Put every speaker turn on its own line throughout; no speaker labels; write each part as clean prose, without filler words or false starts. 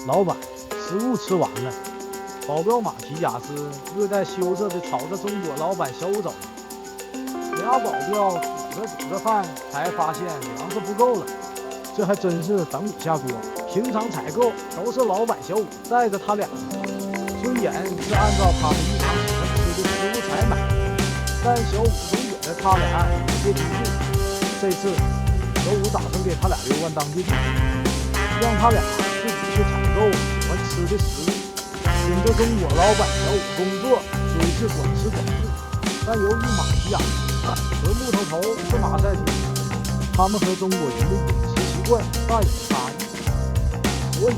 老板，食物吃完了。保镖马提亚斯略带羞涩地朝着中国老板小五走了。俩保镖煮着饭，才发现粮食不够了。这还真是等不下锅。平常采购都是老板小五带着他俩，虽然是按照他们日常喜欢吃的食物采买，但小五总觉得他俩有些低估。这次小五打算给他俩6万当地币，让他俩自己去采购喜欢吃的食物。跟着中国老板小五工作虽是管吃管住，但由于马提亚和木头头是马赛提，他们和中国人的饮食习惯大有差异，所以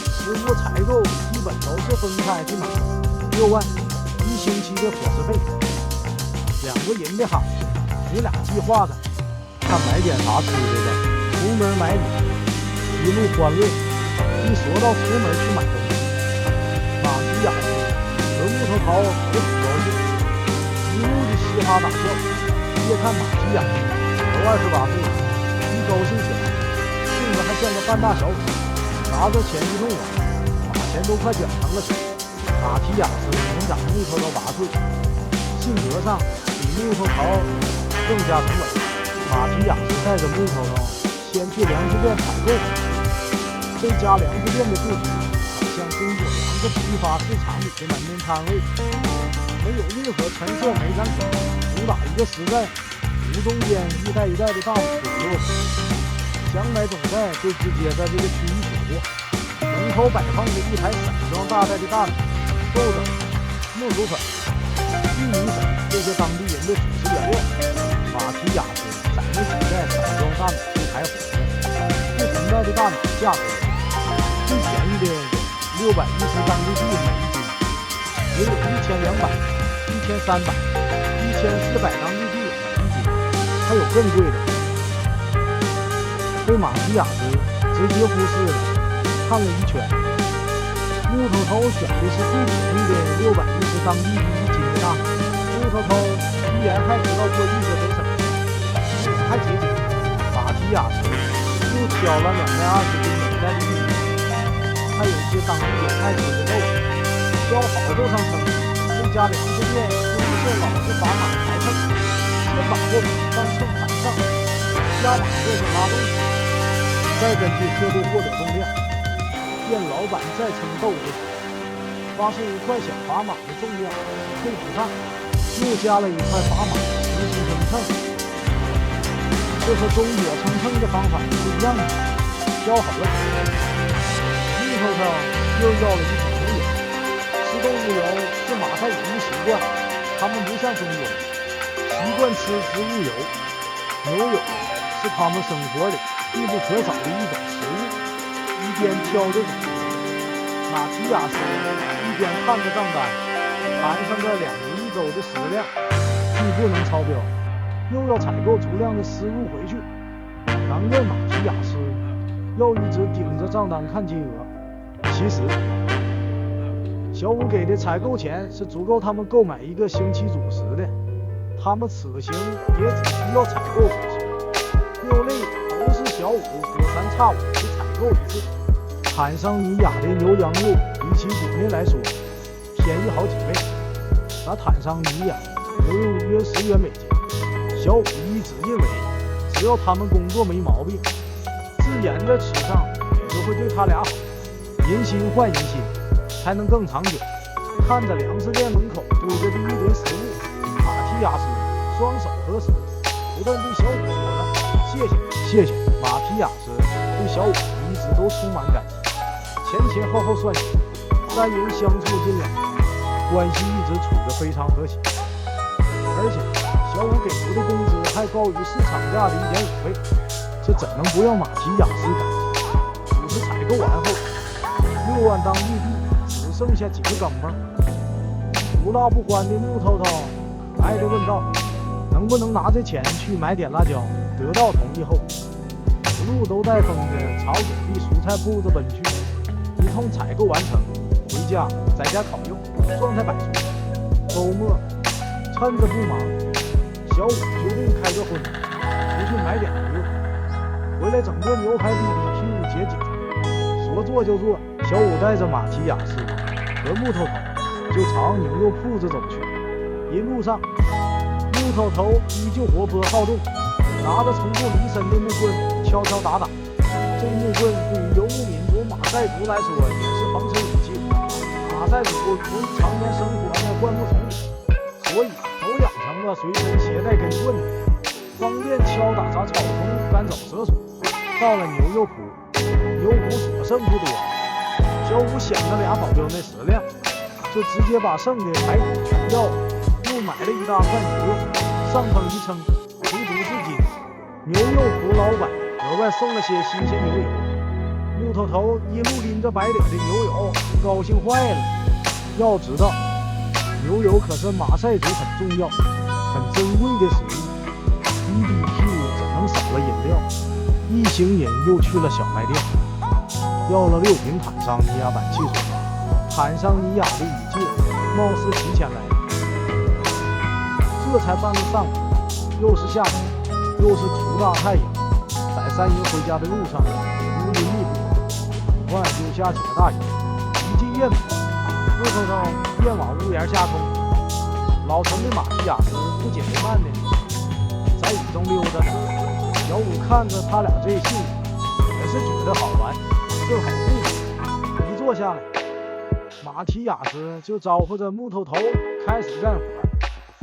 食物采购基本都是分开去买。6万1星期的伙食费，2个人的哈，你俩计划着看买点啥吃的吧。出门买礼，一路欢乐。一说到出门去买东西，马提亚斯和木头桃也很高兴，一路的嘻哈大笑。别看马提亚斯都28岁了，一高兴起来，性子还像个半大小伙，拿着钱一弄完，把钱都快卷成了球。马提亚斯年长木头桃8岁，性格上比木头桃更加沉稳。马提亚斯带着木头桃先去粮食店采购。这家粮食店的布局好像中国粮食批发市场里的门面摊位，没有任何陈设美感可言，主打一个实在，无中间一袋一袋的大米堆落着，想买总在就直接在这个区域取货。门口摆放着一排散装大袋的大米、豆子、木薯粉、玉米粉这些当地人的主食原料。马提亚斯在那几袋散装大米一排火着，不同袋的大米价格最便宜的有610当地币每一斤，也有1200、1300、1400当地币每一斤，还有更贵的。被马提亚斯直接忽视了，看了一圈，木头头选的是最便宜的610当地币一斤的大米。木头头依然还知道过日子得省钱，还节俭。马提亚斯又挑了220斤每袋的玉米，还有些当地人爱吃的豆腐，挑好肉上称。这家粮食店就是老是把马抬秤，先把货品放秤盘上，加马过去拉动，再根据刻度或者重量。店老板在称豆子时，发现一块小砝码的重量配不上，又加了一块砝码重新称秤。这和中国称秤的方法是不一样的。挑好了，木头头又要了一桶牛油。吃动物油是马赛人的习惯，他们不像中国人习惯吃植物油。牛油是他们生活里必不可少的一种食物。一边挑着种子，马提亚斯一边看着账单，盘上的2人1周的食量，既不能超标，又要采购足量的食物回去。难怪马提亚斯要一直盯着账单看金额。其实小五给的采购钱是足够他们购买1个星期主食的，他们此行也只需要采购伙食，6类都是小五隔3差5去采购一次。坦桑尼亚的牛羊肉比起国内来说便宜好几倍，那坦桑尼亚牛肉约10元美金。小五一直认为只要他们工作没毛病，自然在吃上也就会对他俩好。人心换人心，才能更长久。看着粮食店门口堆着的一堆食物，马提亚斯双手合十，不断对小五说着谢谢谢谢。马提亚斯对小五一直都充满感激，前后算起3人相处近2年，关系一直处得非常和谐。而且小五给出的工资还高于市场价的1.5倍，这怎能不让马提亚斯感激？主食采购完后，6万当地币只剩下几个钢镚。无辣不欢的木头头挨着问道，能不能拿这钱去买点辣椒？得到同意后，一路都带风的朝隔壁蔬菜铺子奔去。一通采购完成，回家在家烤肉，状态百出。周末趁着不忙，小五决定开个荤，出去买点牛肉，回来整个牛排 BBQ 解解馋。所说做就做，小五带着马提亚斯和木头头就朝牛肉铺子走去。一路上，木头头依旧活泼好动，拿着从不离身的木棍敲敲打打。这木棍对于游牧民族马赛族来说也是防身武器。马赛族由于常年生活在灌木丛里，所以都养成了随身携带根棍子，方便敲打杂草丛，赶走蛇鼠。到了牛肉铺，牛骨所剩不多，小五想着俩保镖那食量，就直接把剩的排骨全要了，又买了一大块牛肉，上秤一称，足足是斤。牛肉铺老板额外送了些新鲜牛油。木头头一路拎着白脸的牛油，高兴坏了。要知道，牛油可是马赛族很重要、很珍贵的食物，一滴屁怎能少了饮料？一行人又去了小卖店，要了6瓶坦桑尼亚版汽水。坦桑尼亚的雨戒貌似提前来了，这才半个上午，又是夏天，又是出大太阳，在三营回家的路上乌云密布，突然就下起了大雨。一进院门，木头头便往屋檐下冲。老成的马提亚斯不紧不慢的在雨中溜达着。小五看着他俩这性子，也是觉得好玩，正好故事。一坐下来，马提亚斯就招呼着木头头开始干活，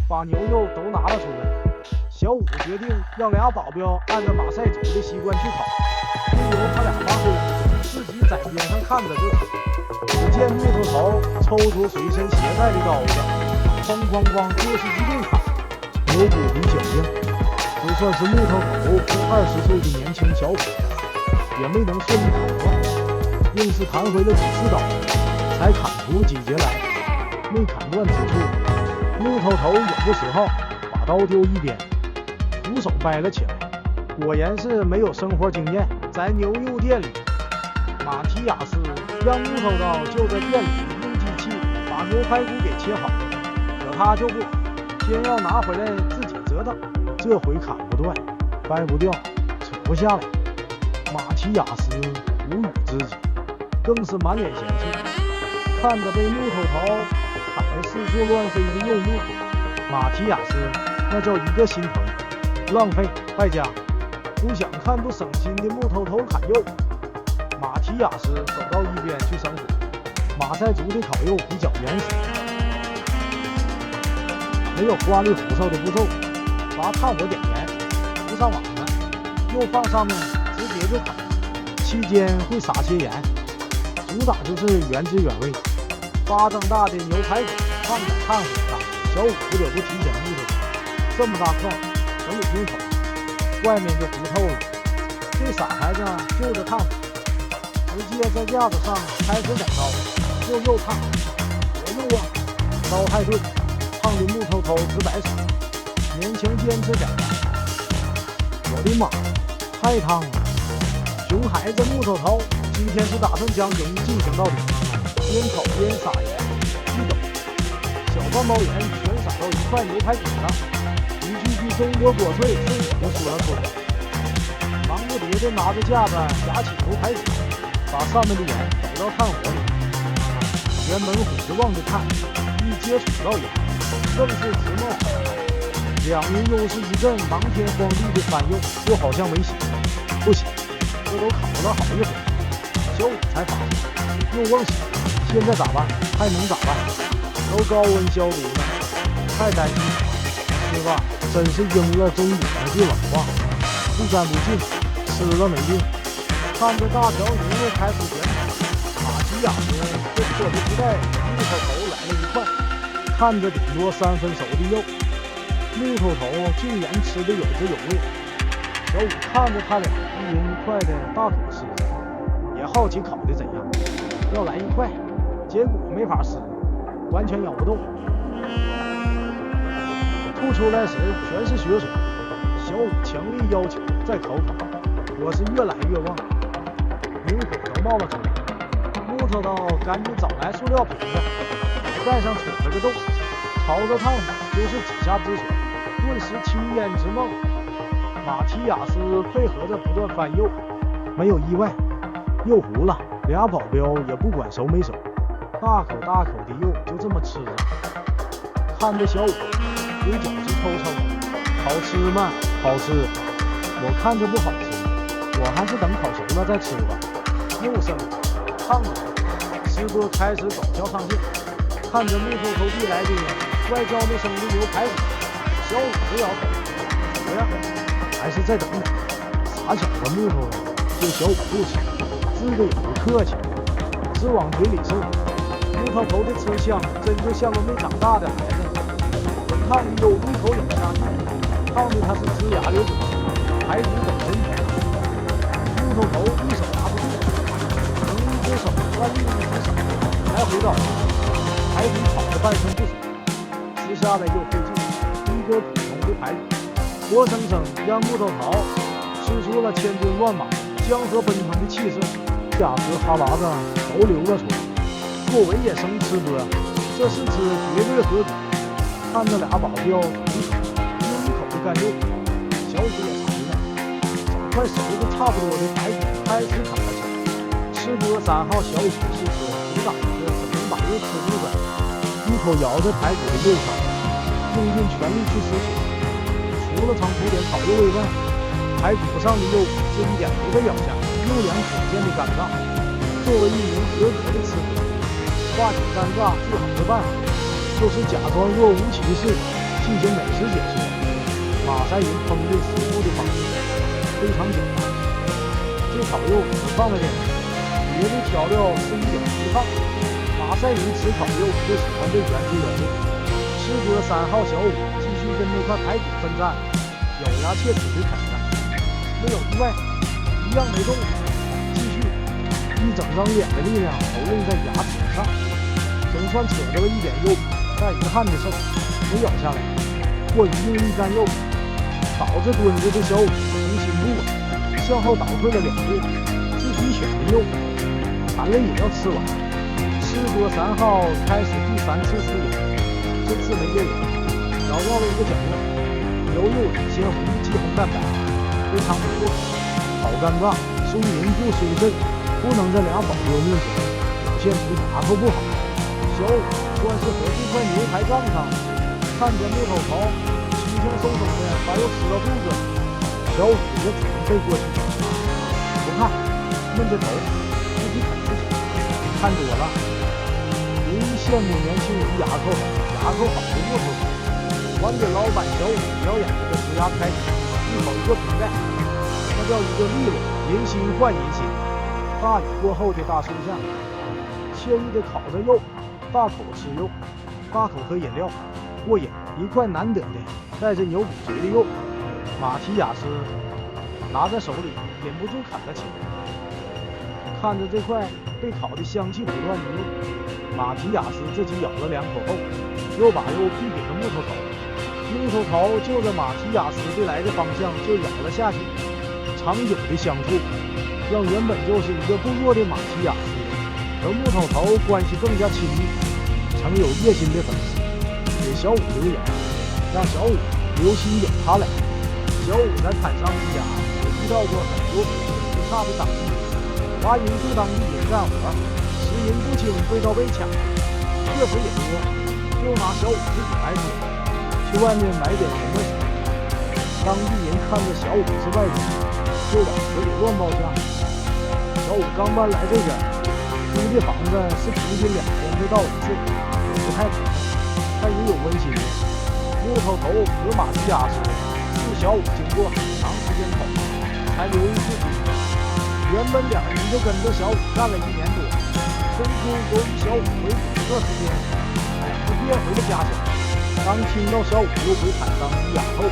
把牛肉都拿了出来。小五决定让俩保镖按照马赛族的习惯去烤，不由他俩发挥，自己在边上看着就烤。只见木头头抽出随身携带的刀子，哐哐哐就是一顿砍。牛骨比较硬，就算是木头头20岁的年轻小伙，也没能顺利砍断，硬是弹回了几次刀，才砍出几节来。没砍断之处，木头头也不识好，把刀丢一边，徒手掰了起来。果然是没有生活经验。在牛肉店里，马提亚斯让木头刀就在店里用机器把牛排骨给切好，可他就不，先要拿回来自己折腾。这回砍不断，掰不掉，扯不下来。马提亚斯无语之极，更是满脸嫌弃，看着被木头头砍得四处乱飞的肉末，马提亚斯那叫一个心疼，浪费败家。不想看不省心的木头头砍肉，马提亚斯走到一边去生火。马赛族的烤肉比较原始，没有花里胡哨的步骤，把炭火点燃，铺上网子，又放上面，直接就烤。期间会撒些盐，主打就是原汁原味。巴掌大的牛排骨放在炭火上，小五不得不提醒木头，这么大块，很有用口，外面就糊透了。这傻孩子就着炭火，直接在架子上开始两刀，又烫又啊，刀太钝，烫的木头头直摆手，勉强坚持点。我的妈，太烫了！熊孩子木头头今天是打算将营进行到底，边烤边撒盐，一抖，小半包盐全撒到一块牛排骨上，一句中国国粹顺口就说了出来。忙不迭地拿着架子夹起牛排骨，把上面的盐抖到炭火里，原本虎着望着看，一接触到盐，更是直冒火来。两人又是一阵忙天荒地的翻涌，又好像没洗，不行，这都烤了好一会儿，小五才发现又忘洗，现在咋办？还能咋办？都高温消毒呢，太担心了。是吧？真是应了中国的句老话，不干不净，吃了没病。看着大条牛肉开始卷烤，马提亚斯就迫不及待，木头头来了一块，看着顶多3分熟的肉，木头头竟然吃得有滋有味。小五看着他俩一人一块的大口吃着，也好奇烤的怎样，要来一块，结果没法吃，完全咬不动，吐出来时全是血水。小五强烈要求再烤烤，我是越来越旺，明火都冒了出来。木头刀赶紧找来塑料瓶子，盖上戳了个洞，朝着炭火就是几下之水，顿时青烟直冒。马提亚斯配合着不断翻肉，没有意外，又糊了。俩保镖也不管熟没熟，大口大口的肉就这么吃着，看着小五嘴角直抽抽。好吃吗？好吃。我看着不好吃，我还是等烤熟了再吃吧。又剩烫着。师哥开始搞笑上线，看着木头头递来的外焦的生的牛排骨，小五直摇头，怎么样？还是再等等。傻小子木头对小五不吃，自个也不客气，直往嘴里送。木头头的吃相真就像个没长大的孩子，滚烫的肉一口咬下去，烫的他是龇牙咧嘴，排骨本身甜。木头头一手拿不住，用一只手抓另一只手，来回倒，排骨炒得半生不熟，吃下来又费劲，一个普通的排骨，活生生让木头头吃出了千军万马、江河奔腾的气势，俩子哈喇子都流了出来。作为野生吃播，这是只绝对合格。看着俩保镖一口的干肉，小五也馋了，找块熟的差不多的排骨开始啃了起来。吃播3号小五是说主打一个怎么把肉吃住的，一口咬着排骨的肉肠，用尽全力去撕扯。除了尝出点烤肉味外，排骨上的肉是一点没被咬下，又两可见的尴尬。作为一名合格的吃播，化解尴尬最好的办法就是假装若无其事进行美食解说。马赛云烹饪食物的方式非常简单，这烤肉只放了点盐，别的调料是一点不放。马赛云吃烤肉就喜欢这原汁原味。师哥3号小五继续跟那块排骨奋战，咬牙切齿的啃着，没有意外，一样没动静，继续一整张脸的力量投入在牙齿上，总算扯着了一点肉，但遗憾的是没咬下来，过于用力干肉，倒着蹲着的小五重心不稳，向后倒退了2步，自己选的肉馋了也要吃完。师哥3号开始第3次吃油，这次没对人，找到了一个角落，牛肉鲜红的肌红蛋白，非常不错，好尴尬，输赢不输阵，不能在俩保镖面前表现出牙口不好。小五算是和这块牛排杠上，看着木头头轻轻松松的把肉吃到肚子，小五也只能背过去，不看，闷着头自己啃自己，看多了，别一羡慕年轻人牙口的木头头，还给老板小五表演一个呲牙开始，一口一个瓶盖，那叫一个利落，人心换人心。大雨过后的大树下，惬意的烤着肉，大口吃肉，大口喝饮料，过瘾。一块难得的带着牛骨髓的肉，马提亚斯拿在手里忍不住啃了起来。看着这块被烤得香气不断的肉，马提亚斯自己咬了2口后，又把肉递给了木头头。木头头就着马提亚斯对来的方向就咬了下去。长久的相处，让原本就是一个不弱的马提亚斯和木头头关系更加亲密。曾有热心的粉丝给小五留言，让小五留心点他俩。小五在坦桑尼亚也遇到过很多品质差的党羽，挖银就当一人干活，10人不清会到被抢，确实也多。就拿小五自己来说，去外面买点什么时，当地人看着小五是外人，就往死里乱报价。小五刚搬来这边，租的房子是平均2天就到1次，也不太可能，但也有温馨的。木头头和马提亚斯是小五经过很长时间考察才留意自己。原本2人就跟着小五干了1年多，中途由于小五回国一段时间，就变回了家乡。当听到小五又回坦桑尼亚后，2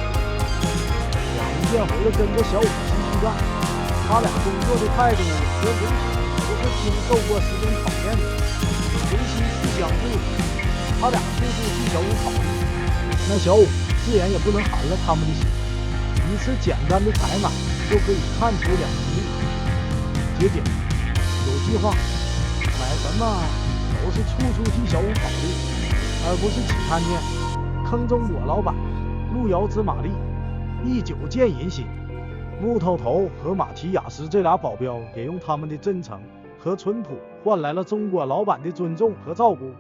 人变回了跟着小五继续干。他俩工作的态度和人品都是经受过时间考验的，人心是相互的。他俩处处替小五考虑，那小五自然也不能寒了他们的心。一次简单的采买就可以看出2人的节俭有计划，买什么都是处处替小五考虑，而不是起贪念。坑中果老板路遥知马力，一酒见人心。木头头和马提亚斯这俩保镖也用他们的真诚和淳朴，换来了中国老板的尊重和照顾。